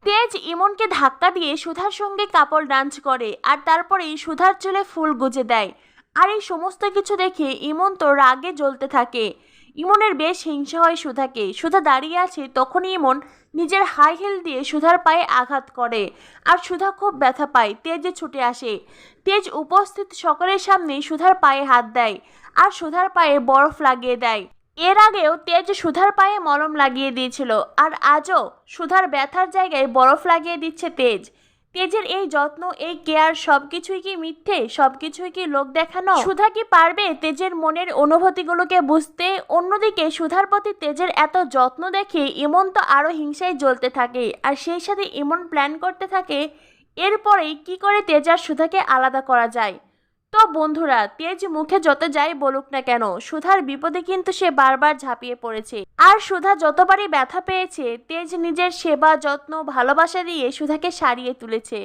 তেজ ইমনকে ধাক্কা দিয়ে সুধার সঙ্গে কাপল ডান্স করে আর তারপরেই সুধার চুলে ফুল গুজে দেয়। আর এই সমস্ত কিছু দেখে ইমন তো রাগে জ্বলতে থাকে। ইমনের বেশ হিংসা হয় সুধাকে। সুধা দাঁড়িয়ে আছে, তখনই ইমন নিজের হাই হিল দিয়ে সুধার পায়ে আঘাত করে আর সুধা খুব ব্যথা পায়। তেজ ছুটে আসে। তেজ উপস্থিত সকলের সামনে সুধার পায়ে হাত দেয় আর সুধার পায়ে বরফ লাগিয়ে দেয়। এর আগেও তেজ সুধার পায়ে মলম লাগিয়ে দিয়েছিল, আর আজও সুধার ব্যথার জায়গায় বরফ লাগিয়ে দিচ্ছে তেজ। তেজের এই যত্ন, এই কেয়ার সবকিছুই কি মিথ্যে? সবকিছুই কি লোক দেখানো? সুধা কি পারবে তেজের মনের অনুভূতিগুলোকে বুঝতে? অন্যদিকে সুধার প্রতি তেজের এত যত্ন দেখে ইমন তো আরো হিংসায় জ্বলতে থাকে, আর সেই সাথে ইমন প্ল্যান করতে থাকে এরপরেই কি করে তেজ আর সুধাকে আলাদা করা যায়। তো বন্ধুরা, তেজ মুখে যত যাই বলুক না কেন, সুধার বিপদে কিন্তু সে বারবার ঝাঁপিয়ে পড়েছে। আর সুধা যতবারই ব্যথা পেয়েছে, তেজ নিজের সেবা, যত্ন, ভালোবাসা দিয়ে সুধাকে সারিয়ে তুলেছে।